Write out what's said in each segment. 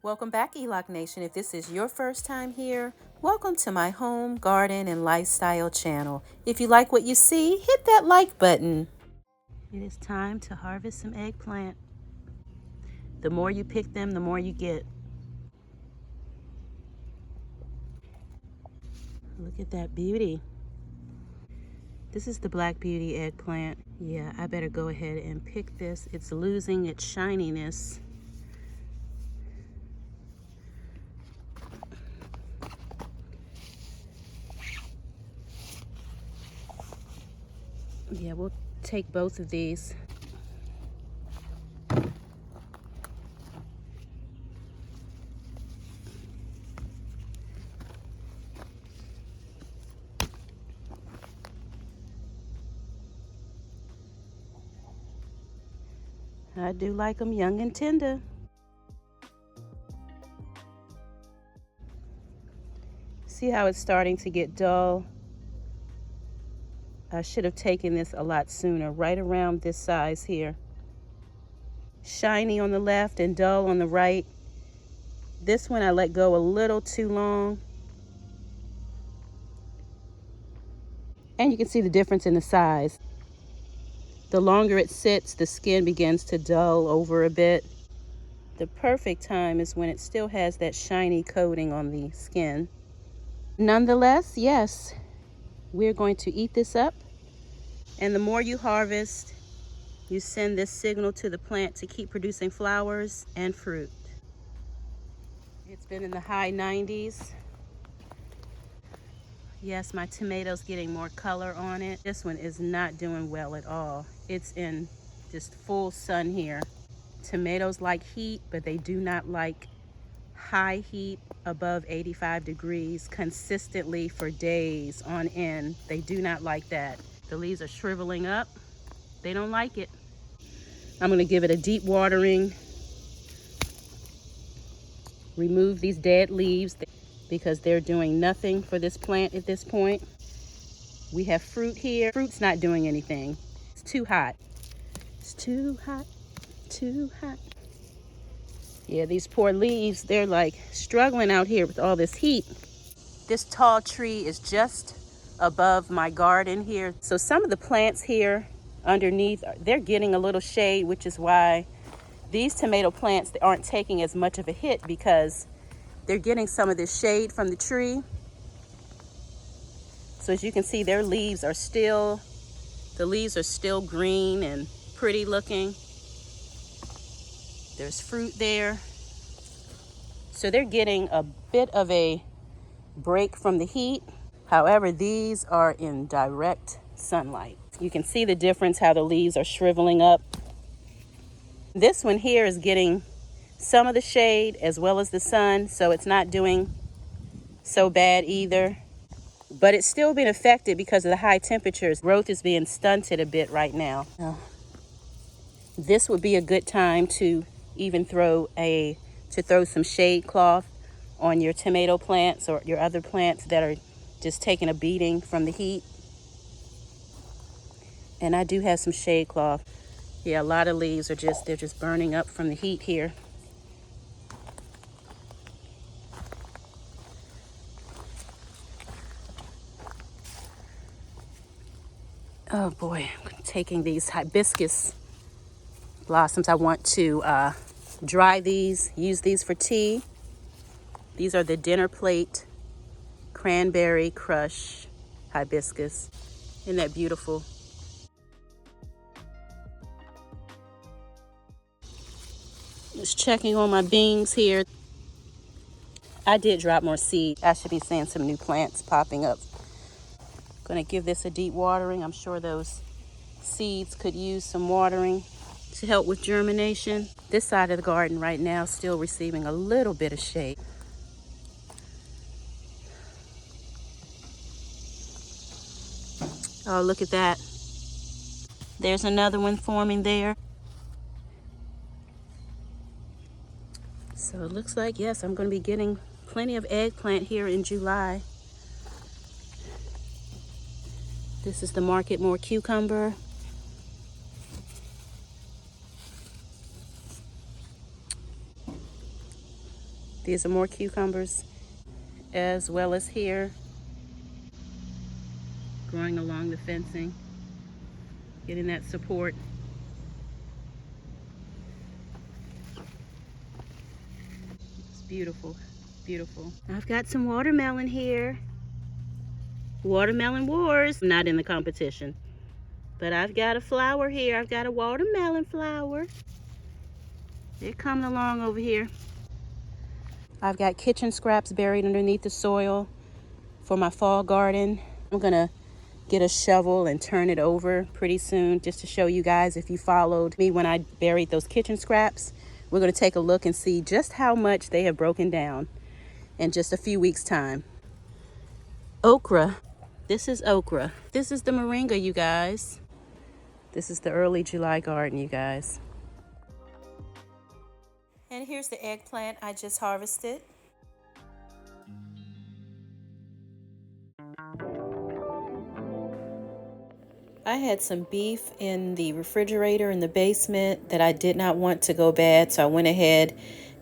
Welcome back, Eloc Nation. If this is your first time here, welcome to my home, garden, and lifestyle channel. If you like what you see, hit that like button. It is time to harvest some eggplant. The more you pick them, the more you get. Look at that beauty. This is the Black Beauty eggplant. Yeah, I better go ahead and pick this. It's losing its shininess. Yeah, we'll take both of these. I do like them young and tender. See how it's starting to get dull? I should have taken this a lot sooner, right around this size here. Shiny on the left and dull on the right. This one I let go a little too long. And you can see the difference in the size. The longer it sits, the skin begins to dull over a bit. The perfect time is when it still has that shiny coating on the skin. Nonetheless, yes, we're going to eat this up. And the more you harvest, you send this signal to the plant to keep producing flowers and fruit. It's been in the high 90s. Yes, my tomato's getting more color on it. This one is not doing well at all. It's in just full sun here. Tomatoes like heat, but they do not like high heat above 85 degrees consistently for days on end. They do not like that. The leaves are shriveling up. They don't like it. I'm going to give it a deep watering. Remove these dead leaves because they're doing nothing for this plant at this point. We have fruit here. Fruit's not doing anything. It's too hot. It's too hot, too hot. Yeah, these poor leaves, they're like struggling out here with all this heat. This tall tree is just above my garden here. So some of the plants here underneath, they're getting a little shade, which is why these tomato plants, they aren't taking as much of a hit because they're getting some of this shade from the tree. So as you can see, the leaves are still green and pretty looking. There's fruit there. So they're getting a bit of a break from the heat. However, these are in direct sunlight. You can see the difference, how the leaves are shriveling up. This one here is getting some of the shade as well as the sun, so it's not doing so bad either. But it's still being affected because of the high temperatures. Growth is being stunted a bit right now. This would be a good time to even throw some shade cloth on your tomato plants or your other plants that are just taking a beating from the heat. And I do have some shade cloth. Yeah, a lot of leaves are just burning up from the heat here. Oh boy, I'm taking these hibiscus blossoms. I want to dry these, use these for tea. These are the dinner plate cranberry crush hibiscus. Isn't that beautiful? Just checking on my beans here. I did drop more seed. I should be seeing some new plants popping up. Gonna give this a deep watering. I'm sure those seeds could use some watering to help with germination. This side of the garden right now still receiving a little bit of shade. Oh, look at that. There's another one forming there. So it looks like, yes, I'm going to be getting plenty of eggplant here in July. This is the Market More cucumber. These are more cucumbers, as well as here, growing along the fencing, getting that support. It's beautiful, beautiful. I've got some watermelon here. Watermelon wars. I'm not in the competition, but I've got a flower here. I've got a watermelon flower. They're coming along over here. I've got kitchen scraps buried underneath the soil for my fall garden. I'm gonna get a shovel and turn it over pretty soon, just to show you guys. If you followed me when I buried those kitchen scraps, we're gonna take a look and see just how much they have broken down in just a few weeks' time. Okra. This is okra. This is the moringa, you guys. This is the early July garden, you guys. And here's the eggplant I just harvested. I had some beef in the refrigerator in the basement that I did not want to go bad, so I went ahead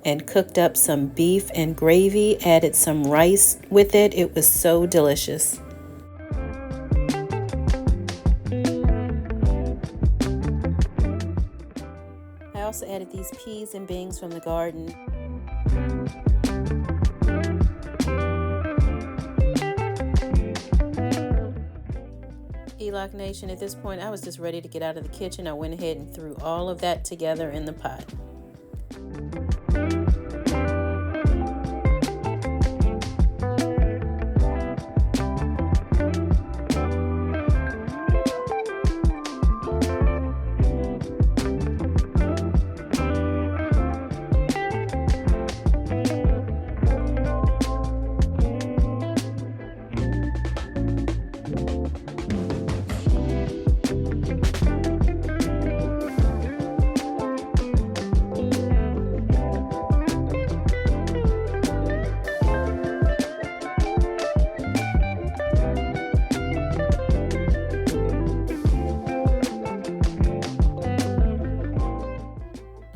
and cooked up some beef and gravy, added some rice with it. It was so delicious. I also added these peas and beans from the garden. Eloc Nation, at this point I was just ready to get out of the kitchen. I went ahead and threw all of that together in the pot.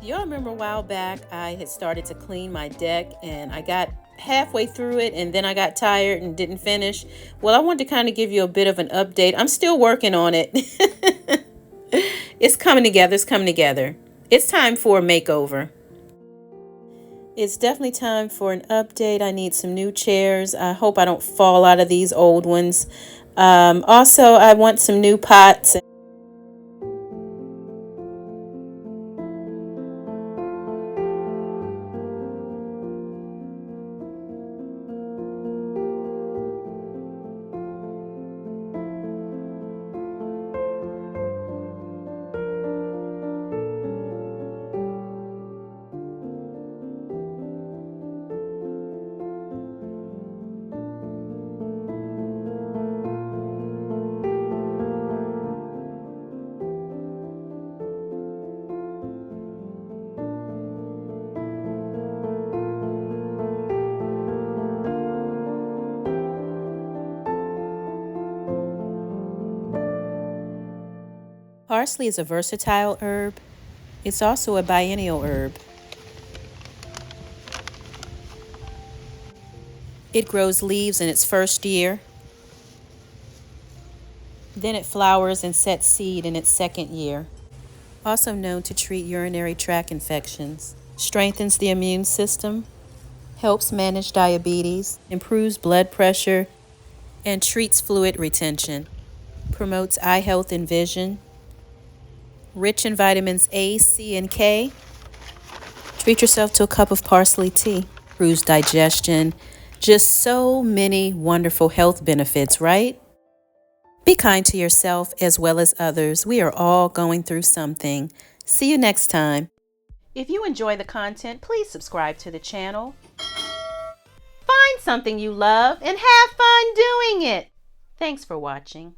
Y'all remember a while back I had started to clean my deck and I got halfway through it and then I got tired and didn't finish. Well, I wanted to kind of give you a bit of an update. I'm still working on it. It's coming together. It's coming together. It's time for a makeover. It's definitely time for an update. I need some new chairs. I hope I don't fall out of these old ones. Also, I want some new pots. Parsley is a versatile herb. It's also a biennial herb. It grows leaves in its first year. Then it flowers and sets seed in its second year. Also known to treat urinary tract infections. Strengthens the immune system. Helps manage diabetes. Improves blood pressure. And treats fluid retention. Promotes eye health and vision. Rich in vitamins A, C, and K. Treat yourself to a cup of parsley tea. Improves digestion. Just so many wonderful health benefits, right? Be kind to yourself as well as others. We are all going through something. See you next time. If you enjoy the content, please subscribe to the channel. Find something you love and have fun doing it. Thanks for watching.